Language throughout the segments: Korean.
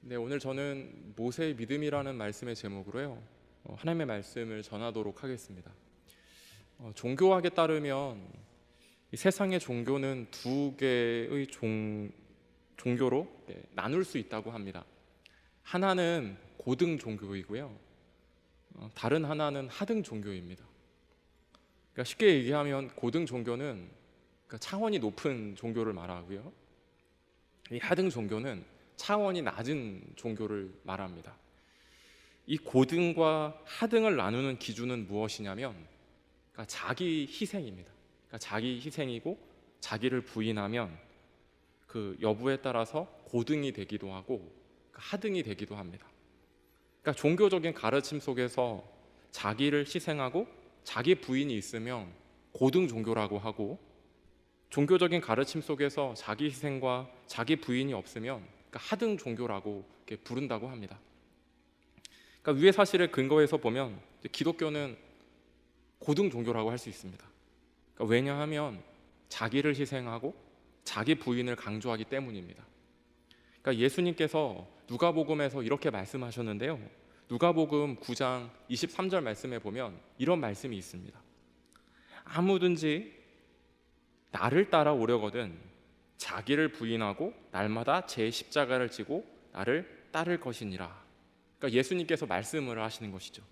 네, 오늘 저는 모세의 믿음이라는 말씀의 제목으로요. 하나님의 말씀을 전하도록 하겠습니다. 종교학에 따르면 이 세상의 종교는 두 개의 종교로 나눌 수 있다고 합니다. 하나는 고등 종교이고요. 다른 하나는 하등 종교입니다. 그러니까 쉽게 얘기하면 고등 종교는 차원이 높은 종교를 말하고요. 이 하등 종교는 차원이 낮은 종교를 말합니다. 이 고등과 하등을 나누는 기준은 무엇이냐면 자기 희생입니다. 자기 희생이고 자기를 부인하면 그 여부에 따라서 고등이 되기도 하고 하등이 되기도 합니다. 그러니까 종교적인 가르침 속에서 자기를 희생하고 자기 부인이 있으면 고등 종교라고 하고, 종교적인 가르침 속에서 자기 희생과 자기 부인이 없으면 하등 종교라고 부른다고 합니다. 그러니까 위의 사실에 근거해서 보면 기독교는 고등 종교라고 할 수 있습니다. 그러니까 왜냐하면 자기를 희생하고 자기 부인을 강조하기 때문입니다. 그러니까 예수님께서 누가복음에서 이렇게 말씀하셨는데요. 누가복음 9장 23절 말씀에 보면 이런 말씀이 있습니다. 아무든지 나를 따라오려거든 자기를 부인하고 날마다 제 십자가를 지고 나를 따를 것이니라. 그러니까 예수님께서 말씀을 하시는 것이죠.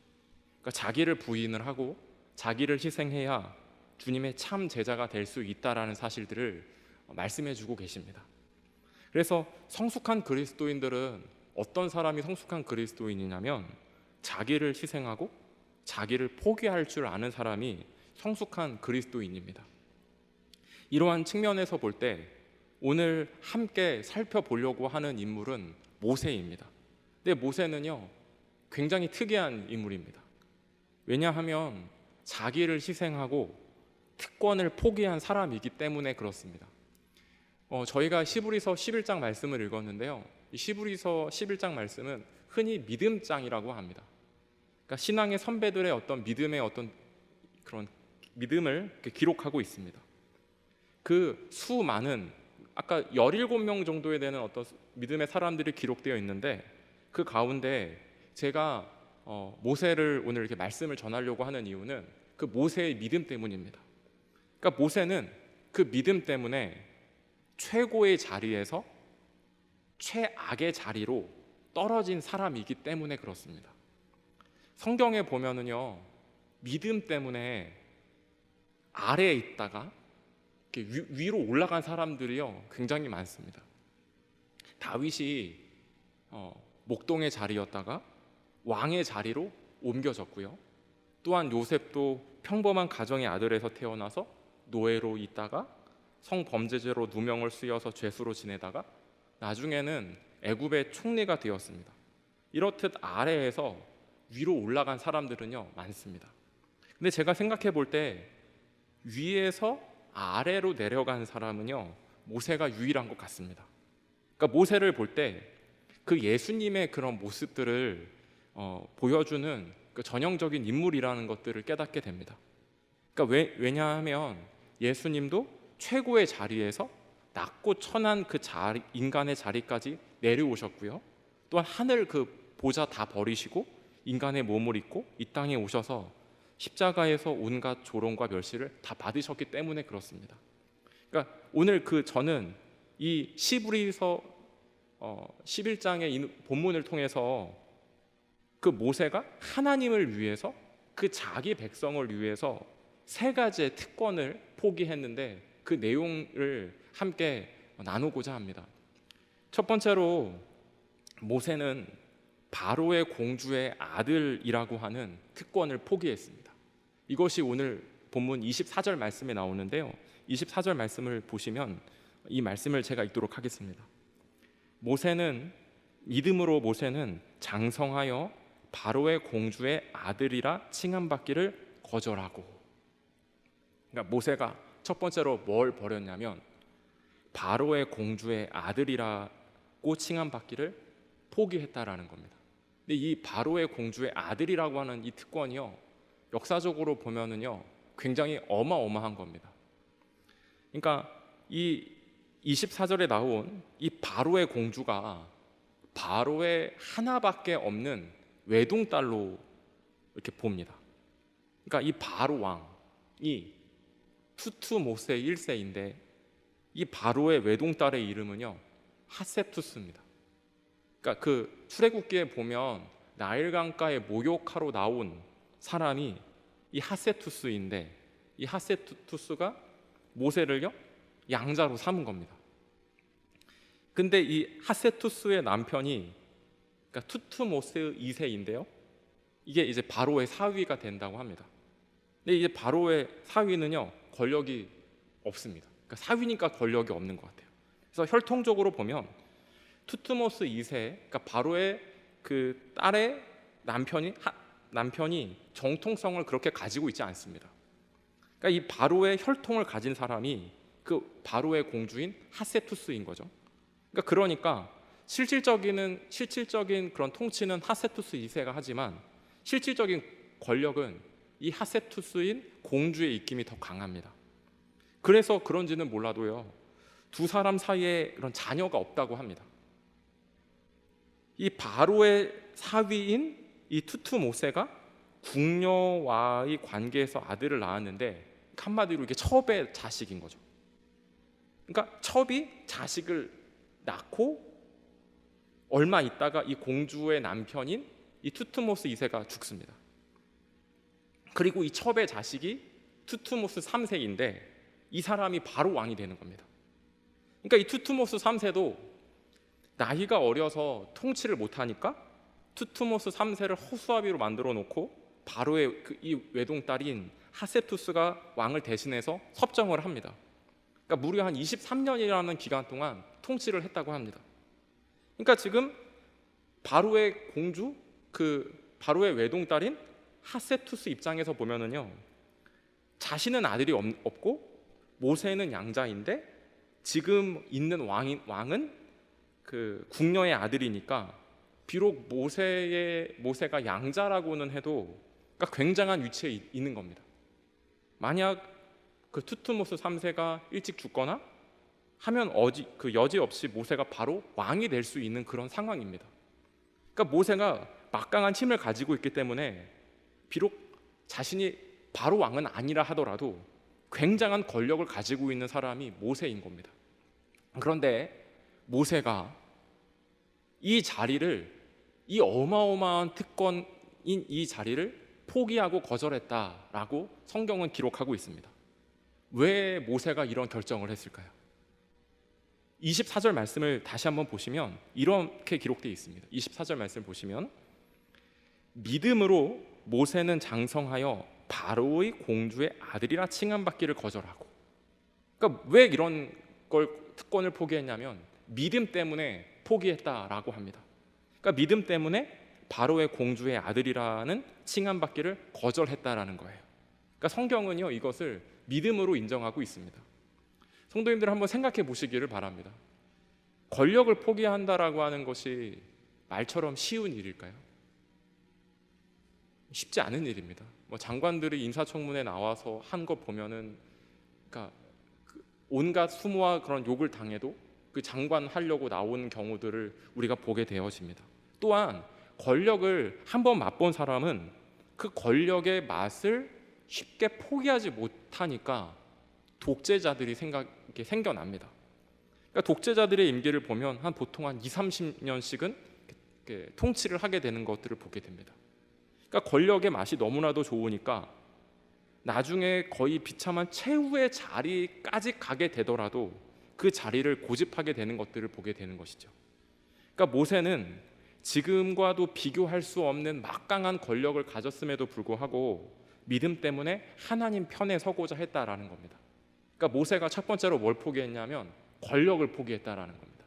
그러니까 자기를 부인을 하고 자기를 희생해야 주님의 참 제자가 될 수 있다라는 사실들을 말씀해 주고 계십니다. 그래서 성숙한 그리스도인들은 어떤 사람이 성숙한 그리스도인이냐면 자기를 희생하고 자기를 포기할 줄 아는 사람이 성숙한 그리스도인입니다. 이러한 측면에서 볼 때 오늘 함께 살펴보려고 하는 인물은 모세입니다. 근데 모세는요 굉장히 특이한 인물입니다. 왜냐하면 자기를 희생하고 특권을 포기한 사람이기 때문에 그렇습니다. 저희가 시브리서 11장 말씀을 읽었는데요, 이 시브리서 11장 말씀은 흔히 믿음장이라고 합니다. 그러니까 신앙의 선배들의 어떤 믿음의 어떤 그런 믿음을 기록하고 있습니다. 그 수많은 아까 17명 정도에 되는 어떤 믿음의 사람들이 기록되어 있는데, 그 가운데 제가 모세를 오늘 이렇게 말씀을 전하려고 하는 이유는 그 모세의 믿음 때문입니다. 그러니까 모세는 그 믿음 때문에 최고의 자리에서 최악의 자리로 떨어진 사람이기 때문에 그렇습니다. 성경에 보면은요 믿음 때문에 아래에 있다가 위로 올라간 사람들이요 굉장히 많습니다. 다윗이 목동의 자리였다가 왕의 자리로 옮겨졌고요. 또한 요셉도 평범한 가정의 아들에서 태어나서 노예로 있다가 성범죄죄로 누명을 쓰여서 죄수로 지내다가 나중에는 애굽의 총리가 되었습니다. 이렇듯 아래에서 위로 올라간 사람들은요 많습니다. 근데 제가 생각해 볼 때 위에서 아래로 내려간 사람은요 모세가 유일한 것 같습니다. 그러니까 모세를 볼 때 그 예수님의 그런 모습들을 보여주는 그 전형적인 인물이라는 것들을 깨닫게 됩니다. 그러니까 왜냐하면 예수님도 최고의 자리에서 낮고 천한 그 인간의 자리까지 내려오셨고요. 또한 하늘 그 보좌 다 버리시고 인간의 몸을 입고 이 땅에 오셔서 십자가에서 온갖 조롱과 멸시를 다 받으셨기 때문에 그렇습니다. 그러니까 오늘 저는 이 시브리서 11장의 이 본문을 통해서 그 모세가 하나님을 위해서 그 자기 백성을 위해서 세 가지의 특권을 포기했는데 그 내용을 함께 나누고자 합니다. 첫 번째로 모세는 바로의 공주의 아들이라고 하는 특권을 포기했습니다. 이것이 오늘 본문 24절 말씀에 나오는데요, 24절 말씀을 보시면 이 말씀을 제가 읽도록 하겠습니다. 믿음으로 모세는 장성하여 바로의 공주의 아들이라 칭함받기를 거절하고. 그러니까 모세가 첫 번째로 뭘 버렸냐면 바로의 공주의 아들이라고 칭함받기를 포기했다라는 겁니다. 근데 이 바로의 공주의 아들이라고 하는 이 특권이요 역사적으로 보면은요 굉장히 어마어마한 겁니다. 그러니까 이 24절에 나온 이 바로의 공주가 바로의 하나밖에 없는 외동딸로 이렇게 봅니다. 그러니까 이 바로 왕이 투투모세 1세인데 이 바로의 외동딸의 이름은요 하세투스입니다. 그러니까 그 출애굽기에 보면 나일강가에 모욕하러 나온 사람이 이 하세투스인데 이 하세투스가 모세를요 양자로 삼은 겁니다. 근데 이 하세투스의 남편이 그러니까 투투모스 2세인데요 이게 이제 바로의 사위가 된다고 합니다. 근데 이제 바로의 사위는요 권력이 없습니다. 그러니까 사위니까 권력이 없는 것 같아요. 그래서 혈통적으로 보면 투투모스 2세, 그러니까 바로의 그 딸의 남편이 정통성을 그렇게 가지고 있지 않습니다. 그러니까 이 바로의 혈통을 가진 사람이 그 바로의 공주인 하세투스인 거죠. 그러니까 실질적인 그런 통치는 하세투스 2세가 하지만 실질적인 권력은 이 하세투스인 공주의 입김이 더 강합니다. 그래서 그런지는 몰라도요 두 사람 사이에 그런 자녀가 없다고 합니다. 이 바로의 사위인 이 투투모세가 궁녀와의 관계에서 아들을 낳았는데 한마디로 이게 첩의 자식인 거죠. 그러니까 첩이 자식을 낳고 얼마 있다가 이 공주의 남편인 이 투투모스 2세가 죽습니다. 그리고 이 첩의 자식이 투투모스 3세인데 이 사람이 바로 왕이 되는 겁니다. 그러니까 이 투투모스 3세도 나이가 어려서 통치를 못하니까 투투모스 3세를 허수아비로 만들어 놓고 바로의 이 외동딸인 하세투스가 왕을 대신해서 섭정을 합니다. 그러니까 무려 한 23년이라는 기간 동안 통치를 했다고 합니다. 그러니까 지금 바로의 공주, 그 바로의 외동딸인 하세투스 입장에서 보면은요 자신은 아들이 없고 모세는 양자인데 지금 있는 왕은 그 궁녀의 아들이니까 비록 모세가 양자라고는 해도 그러니까 굉장한 위치에 있는 겁니다. 만약 그 투투모스 3세가 일찍 죽거나 하면 여지없이 모세가 바로 왕이 될 수 있는 그런 상황입니다. 그러니까 모세가 막강한 힘을 가지고 있기 때문에 비록 자신이 바로 왕은 아니라 하더라도 굉장한 권력을 가지고 있는 사람이 모세인 겁니다. 그런데 모세가 이 어마어마한 특권인 이 자리를 포기하고 거절했다라고 성경은 기록하고 있습니다. 왜 모세가 이런 결정을 했을까요? 24절 말씀을 다시 한번 보시면 이렇게 기록되어 있습니다. 24절 말씀을 보시면 믿음으로 모세는 장성하여 바로의 공주의 아들이라 칭함받기를 거절하고, 그러니까 왜 이런 걸 특권을 포기했냐면 믿음 때문에 포기했다라고 합니다. 그러니까 믿음 때문에 바로의 공주의 아들이라는 칭함받기를 거절했다라는 거예요. 그러니까 성경은요 이것을 믿음으로 인정하고 있습니다. 성도님들 한번 생각해 보시기를 바랍니다. 권력을 포기한다라고 하는 것이 말처럼 쉬운 일일까요? 쉽지 않은 일입니다. 장관들이 인사청문회 나와서 한 거 보면은, 그러니까 온갖 수모와 그런 욕을 당해도 그 장관 하려고 나온 경우들을 우리가 보게 되어집니다. 또한 권력을 한번 맛본 사람은 그 권력의 맛을 쉽게 포기하지 못하니까 독재자들이 생겨납니다. 그러니까 독재자들의 임기를 보면 보통 한 20-30년씩은 통치를 하게 되는 것들을 보게 됩니다. 그러니까 권력의 맛이 너무나도 좋으니까 나중에 거의 비참한 최후의 자리까지 가게 되더라도 그 자리를 고집하게 되는 것들을 보게 되는 것이죠. 그러니까 모세는 지금과도 비교할 수 없는 막강한 권력을 가졌음에도 불구하고 믿음 때문에 하나님 편에 서고자 했다라는 겁니다. 그러니까 모세가 첫 번째로 뭘 포기했냐면 권력을 포기했다라는 겁니다.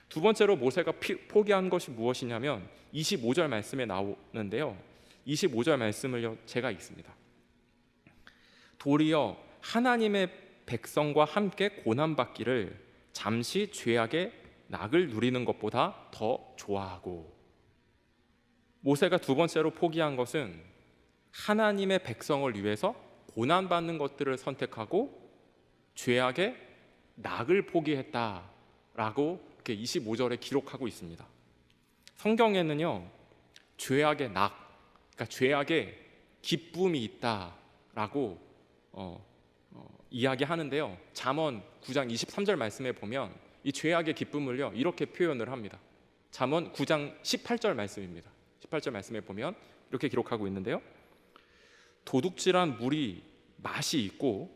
두 번째로 모세가 포기한 것이 무엇이냐면 25절 말씀에 나오는데요. 25절 말씀을 제가 읽습니다. 도리어 하나님의 백성과 함께 고난받기를 잠시 죄악의 낙을 누리는 것보다 더 좋아하고, 모세가 두 번째로 포기한 것은 하나님의 백성을 위해서 고난받는 것들을 선택하고 죄악의 낙을 포기했다라고 이렇게 25절에 기록하고 있습니다. 성경에는요, 죄악의 낙, 그러니까 죄악의 기쁨이 있다라고 이야기하는데요. 잠언 9장 23절 말씀에 보면 이 죄악의 기쁨을요 이렇게 표현을 합니다. 잠언 9장 18절 말씀입니다. 18절 말씀에 보면 이렇게 기록하고 있는데요. 도둑질한 물이 맛이 있고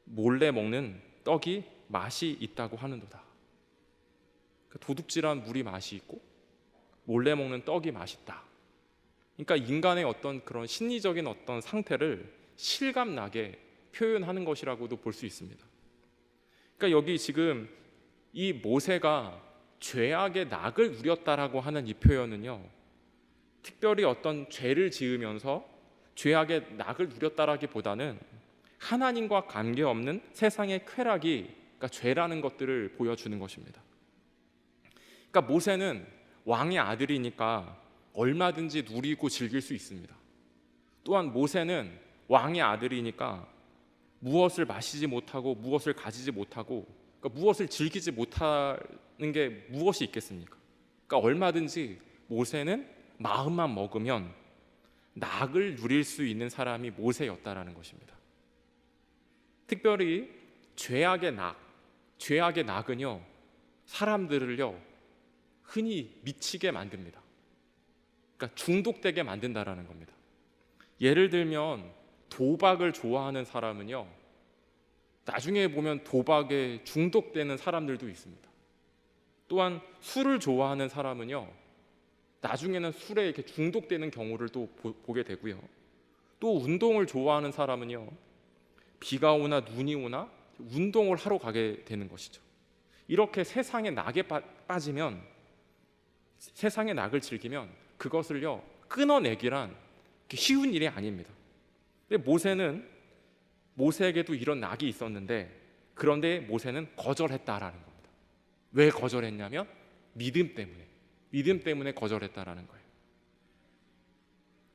몰래 먹는 떡이 맛이 있다고 하는도다. 그러니까 도둑질한 물이 맛이 있고 몰래 먹는 떡이 맛있다. 그러니까 인간의 어떤 그런 심리적인 어떤 상태를 실감나게 표현하는 것이라고도 볼 수 있습니다. 그러니까 여기 지금 이 모세가 죄악의 낙을 누렸다라고 하는 이 표현은요, 특별히 어떤 죄를 지으면서 죄악의 낙을 누렸다라기보다는 하나님과 관계없는 세상의 쾌락이, 그러니까 죄라는 것들을 보여주는 것입니다. 그러니까 모세는 왕의 아들이니까 얼마든지 누리고 즐길 수 있습니다. 또한 모세는 왕의 아들이니까 무엇을 마시지 못하고 무엇을 가지지 못하고, 그러니까 무엇을 즐기지 못하는 게 무엇이 있겠습니까? 그러니까 얼마든지 모세는 마음만 먹으면 낙을 누릴 수 있는 사람이 모세였다라는 것입니다. 특별히 죄악의 낙은요 사람들을요 흔히 미치게 만듭니다. 그러니까 중독되게 만든다라는 겁니다. 예를 들면 도박을 좋아하는 사람은요 나중에 보면 도박에 중독되는 사람들도 있습니다. 또한 술을 좋아하는 사람은요 나중에는 술에 이렇게 중독되는 경우를 또 보게 되고요. 또 운동을 좋아하는 사람은요 비가 오나 눈이 오나 운동을 하러 가게 되는 것이죠. 이렇게 세상의 낙에 빠지면, 세상의 낙을 즐기면 그것을요 끊어내기란 쉬운 일이 아닙니다. 근데 모세에게도 이런 낙이 있었는데, 그런데 모세는 거절했다라는 겁니다. 왜 거절했냐면 믿음 때문에 거절했다라는 거예요.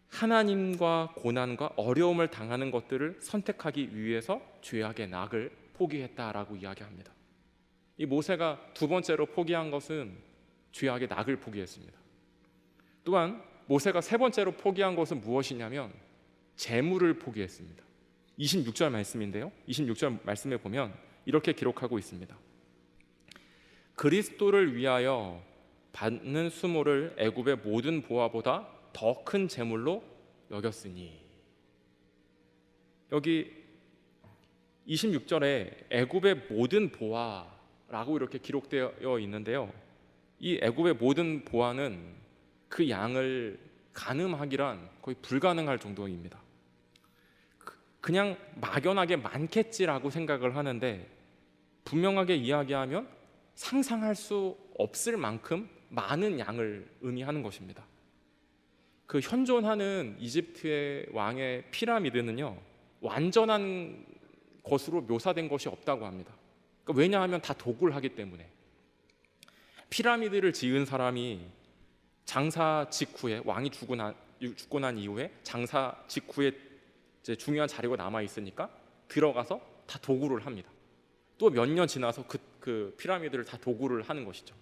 하나님과 고난과 어려움을 당하는 것들을 선택하기 위해서 죄악의 낙을 포기했다라고 이야기합니다. 이 모세가 두 번째로 포기한 것은 죄악의 낙을 포기했습니다. 또한 모세가 세 번째로 포기한 것은 무엇이냐면 재물을 포기했습니다. 26절 말씀인데요, 26절 말씀에 보면 이렇게 기록하고 있습니다. 그리스도를 위하여 받는 수모를 애굽의 모든 보화보다 더 큰 재물로 여겼으니. 여기 26절에 애굽의 모든 보화라고 이렇게 기록되어 있는데요, 이 애굽의 모든 보화는 그 양을 가늠하기란 거의 불가능할 정도입니다. 그냥 막연하게 많겠지라고 생각을 하는데, 분명하게 이야기하면 상상할 수 없을 만큼 많은 양을 의미하는 것입니다. 그 현존하는 이집트의 왕의 피라미드는요 완전한 것으로 묘사된 것이 없다고 합니다. 그러니까 왜냐하면 다 도굴 하기 때문에. 피라미드를 지은 사람이 장사 직후에, 왕이 죽고 난 이후에 장사 직후에 이제 중요한 자료가 남아 있으니까 들어가서 다 도굴을 합니다. 또 몇 년 지나서 그 피라미드를 다 도굴을 하는 것이죠.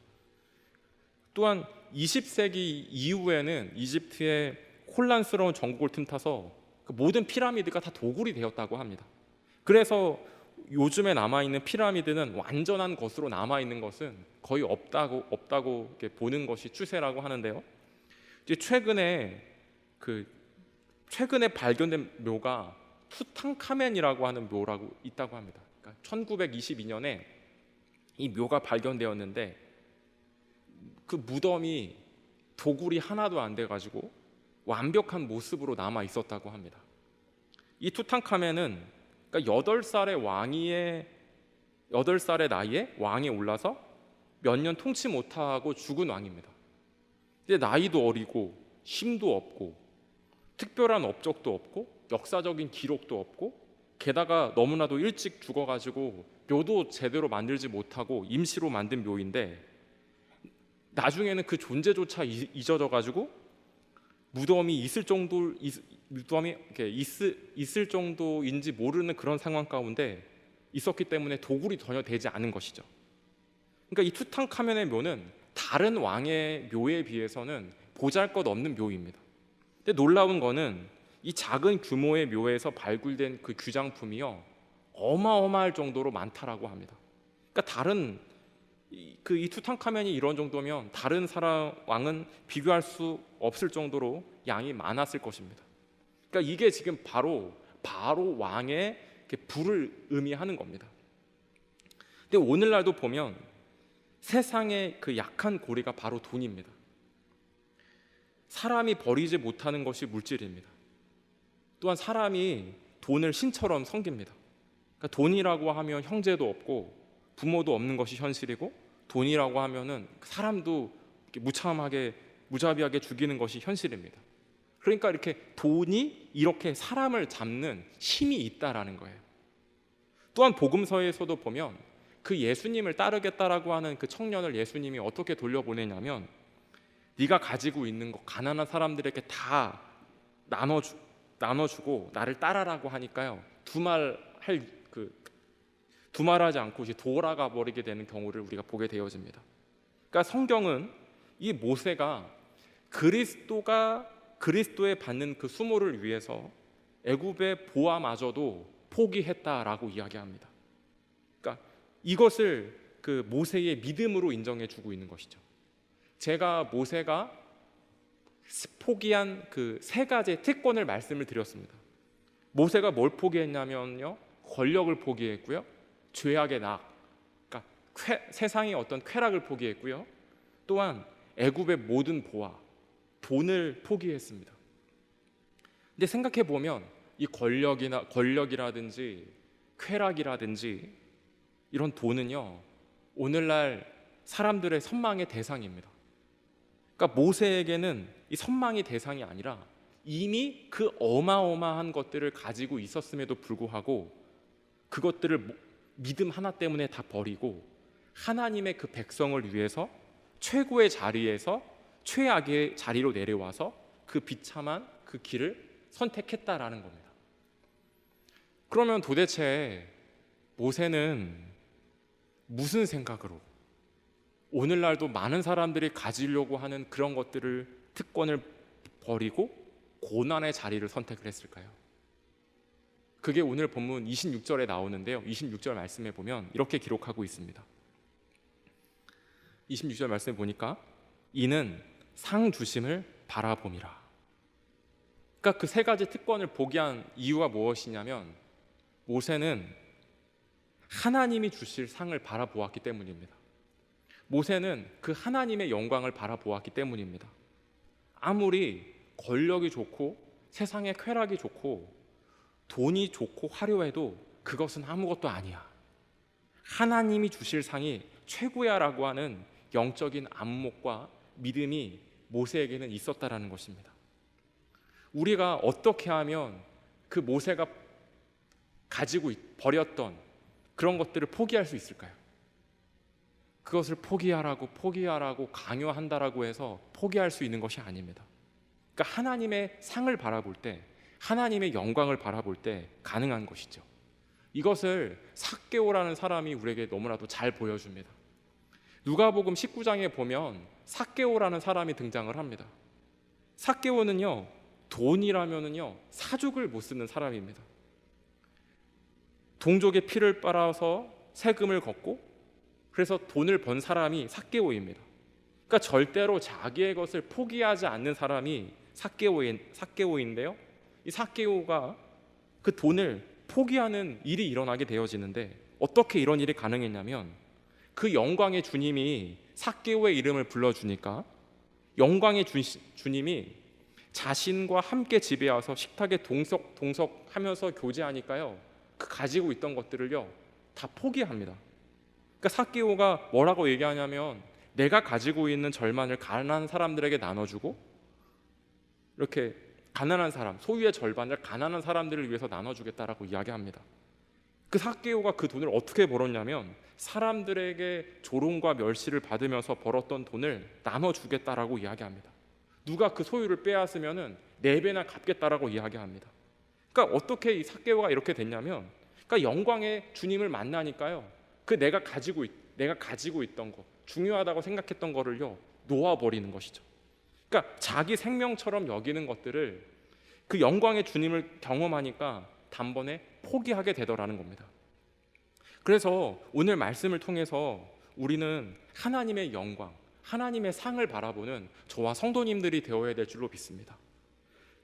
또한 20세기 이후에는 이집트의 혼란스러운 정국을 틈타서 그 모든 피라미드가 다 도굴이 되었다고 합니다. 그래서 요즘에 남아있는 피라미드는 완전한 것으로 남아있는 것은 거의 없다고 이렇게 보는 것이 추세라고 하는데요. 이제 최근에 발견된 묘가 투탕카멘이라고 하는 묘라고 있다고 합니다. 그러니까 1922년에 이 묘가 발견되었는데 그 무덤이 도굴이 하나도 안 돼가지고 완벽한 모습으로 남아 있었다고 합니다. 이 투탕카멘은 그러니까 8살의 나이에 왕에 올라서 몇 년 통치 못하고 죽은 왕입니다. 근데 나이도 어리고 힘도 없고 특별한 업적도 없고 역사적인 기록도 없고, 게다가 너무나도 일찍 죽어가지고 묘도 제대로 만들지 못하고 임시로 만든 묘인데, 나중에는 그 존재조차 잊어져가지고 무덤이 있을 정도인지 모르는 그런 상황 가운데 있었기 때문에 도굴이 전혀 되지 않은 것이죠. 그러니까 이 투탕카멘의 묘는 다른 왕의 묘에 비해서는 보잘것없는 묘입니다. 근데 놀라운 거는 이 작은 규모의 묘에서 발굴된 그 귀장품이요, 어마어마할 정도로 많다라고 합니다. 그러니까 다른 이 투탕카멘이 이런 정도면 다른 사람 왕은 비교할 수 없을 정도로 양이 많았을 것입니다. 그러니까 이게 지금 바로 왕의 부를 의미하는 겁니다. 근데 오늘날도 보면 세상의 그 약한 고리가 바로 돈입니다. 사람이 버리지 못하는 것이 물질입니다. 또한 사람이 돈을 신처럼 섬깁니다. 그러니까 돈이라고 하면 형제도 없고 부모도 없는 것이 현실이고, 돈이라고 하면은 사람도 이렇게 무참하게 무자비하게 죽이는 것이 현실입니다. 그러니까 이렇게 돈이 이렇게 사람을 잡는 힘이 있다라는 거예요. 또한 복음서에서도 보면 그 예수님을 따르겠다라고 하는 그 청년을 예수님이 어떻게 돌려보내냐면, 네가 가지고 있는 거 가난한 사람들에게 다 나눠주고 나를 따라라고 하니까요, 두말하지 않고 이제 돌아가 버리게 되는 경우를 우리가 보게 되어집니다. 그러니까 성경은 이 모세가 그리스도에 받는 그 수모를 위해서 애굽의 보아마저도 포기했다라고 이야기합니다. 그러니까 이것을 그 모세의 믿음으로 인정해 주고 있는 것이죠. 모세가 포기한 그 세 가지 특권을 말씀을 드렸습니다. 모세가 뭘 포기했냐면요, 권력을 포기했고요, 죄악의 그러니까 세상의 어떤 쾌락을 포기했고요, 또한 애굽의 모든 보아, 돈을 포기했습니다. 근데 생각해 보면 이 권력이라든지 쾌락이라든지 이런 돈은요, 오늘날 사람들의 선망의 대상입니다. 그러니까 모세에게는 이 선망의 대상이 아니라 이미 그 어마어마한 것들을 가지고 있었음에도 불구하고 그것들을 믿음 하나 때문에 다 버리고 하나님의 그 백성을 위해서 최고의 자리에서 최악의 자리로 내려와서 그 비참한 그 길을 선택했다라는 겁니다. 그러면 도대체 모세는 무슨 생각으로 오늘날도 많은 사람들이 가지려고 하는 그런 특권을 버리고 고난의 자리를 선택을 했을까요? 그게 오늘 본문 26절에 나오는데요, 26절 말씀에 보면 이렇게 기록하고 있습니다. 26절 말씀에 보니까 이는 상 주심을 바라봄이라. 그러니까 그 세 가지 특권을 포기한 이유가 무엇이냐면, 모세는 하나님이 주실 상을 바라보았기 때문입니다. 모세는 그 하나님의 영광을 바라보았기 때문입니다. 아무리 권력이 좋고 세상의 쾌락이 좋고 돈이 좋고 화려해도 그것은 아무것도 아니야. 하나님이 주실 상이 최고야라고 하는 영적인 안목과 믿음이 모세에게는 있었다라는 것입니다. 우리가 어떻게 하면 그 모세가 가지고 버렸던 그런 것들을 포기할 수 있을까요? 그것을 포기하라고 강요한다라고 해서 포기할 수 있는 것이 아닙니다. 그러니까 하나님의 상을 바라볼 때, 하나님의 영광을 바라볼 때 가능한 것이죠. 이것을 삭개오라는 사람이 우리에게 너무나도 잘 보여줍니다. 누가복음 19장에 보면 삭개오라는 사람이 등장을 합니다. 삭개오는요, 돈이라면은요 사죽을 못 쓰는 사람입니다. 동족의 피를 빨아서 세금을 걷고 그래서 돈을 번 사람이 삭개오입니다. 그러니까 절대로 자기의 것을 포기하지 않는 사람이 삭개오인데요, 이 삭개오가 그 돈을 포기하는 일이 일어나게 되어지는데, 어떻게 이런 일이 가능했냐면, 그 영광의 주님이 삭개오의 이름을 불러주니까 영광의 주님이 자신과 함께 집에 와서 식탁에 동석하면서 교제하니까요, 그 가지고 있던 것들을요 다 포기합니다. 그러니까 삭개오가 뭐라고 얘기하냐면, 내가 가지고 있는 절반을 가난한 사람들에게 나눠주고, 이렇게 가난한 사람, 소유의 절반을 가난한 사람들을 위해서 나눠주겠다라고 이야기합니다. 그 삭개오가 그 돈을 어떻게 벌었냐면, 사람들에게 조롱과 멸시를 받으면서 벌었던 돈을 나눠주겠다라고 이야기합니다. 누가 그 소유를 빼앗으면은 4배나 갚겠다라고 이야기합니다. 그러니까 어떻게 이 삭개오가 이렇게 됐냐면, 그러니까 영광의 주님을 만나니까요, 그 내가 가지고 있던 것, 중요하다고 생각했던 거를요 놓아버리는 것이죠. 그러니까 자기 생명처럼 여기는 것들을 그 영광의 주님을 경험하니까 단번에 포기하게 되더라는 겁니다. 그래서 오늘 말씀을 통해서 우리는 하나님의 영광, 하나님의 상을 바라보는 저와 성도님들이 되어야 될 줄로 믿습니다.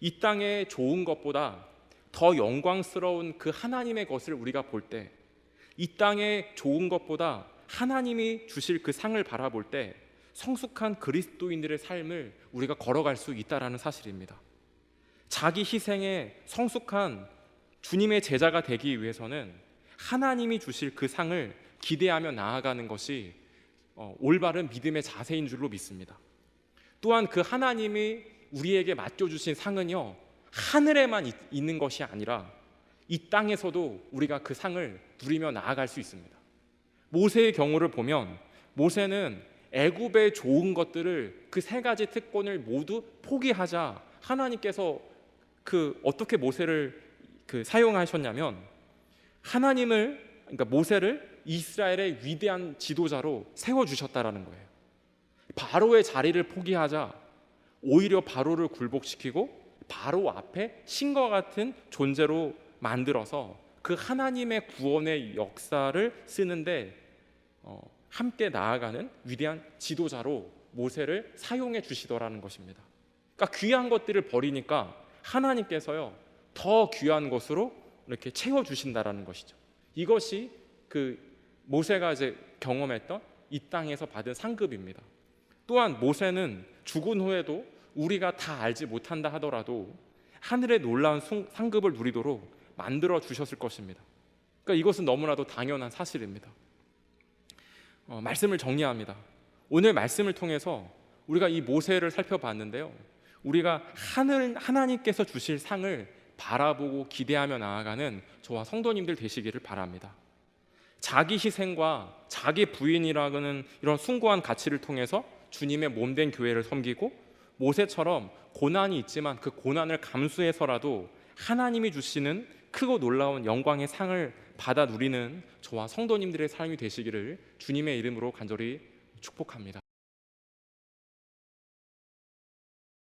이 땅의 좋은 것보다 더 영광스러운 그 하나님의 것을 우리가 볼 때, 이 땅의 좋은 것보다 하나님이 주실 그 상을 바라볼 때 성숙한 그리스도인들의 삶을 우리가 걸어갈 수 있다라는 사실입니다. 자기 희생에 성숙한 주님의 제자가 되기 위해서는 하나님이 주실 그 상을 기대하며 나아가는 것이 올바른 믿음의 자세인 줄로 믿습니다. 또한 그 하나님이 우리에게 맡겨주신 상은요 하늘에만 있는 것이 아니라 이 땅에서도 우리가 그 상을 누리며 나아갈 수 있습니다. 모세의 경우를 보면 모세는 애굽의 좋은 것들을 그 세 가지 특권을 모두 포기하자 하나님께서 어떻게 모세를 사용하셨냐면 그러니까 모세를 이스라엘의 위대한 지도자로 세워주셨다라는 거예요. 바로의 자리를 포기하자 오히려 바로를 굴복시키고 바로 앞에 신과 같은 존재로 만들어서 그 하나님의 구원의 역사를 쓰는데 함께 나아가는 위대한 지도자로 모세를 사용해 주시더라는 것입니다. 그러니까 귀한 것들을 버리니까 하나님께서요 더 귀한 것으로 이렇게 채워주신다라는 것이죠. 이것이 모세가 이제 경험했던 이 땅에서 받은 상급입니다. 또한 모세는 죽은 후에도 우리가 다 알지 못한다 하더라도 하늘의 놀라운 상급을 누리도록 만들어 주셨을 것입니다. 그러니까 이것은 너무나도 당연한 사실입니다. 말씀을 정리합니다. 오늘 말씀을 통해서 우리가 이 모세를 살펴봤는데요, 우리가 하나님께서 주실 상을 바라보고 기대하며 나아가는 저와 성도님들 되시기를 바랍니다. 자기 희생과 자기 부인이라는 이런 숭고한 가치를 통해서 주님의 몸된 교회를 섬기고 모세처럼 고난이 있지만 그 고난을 감수해서라도 하나님이 주시는 크고 놀라운 영광의 상을 받아 누리는 저와 성도님들의 삶이 되시기를 주님의 이름으로 간절히 축복합니다.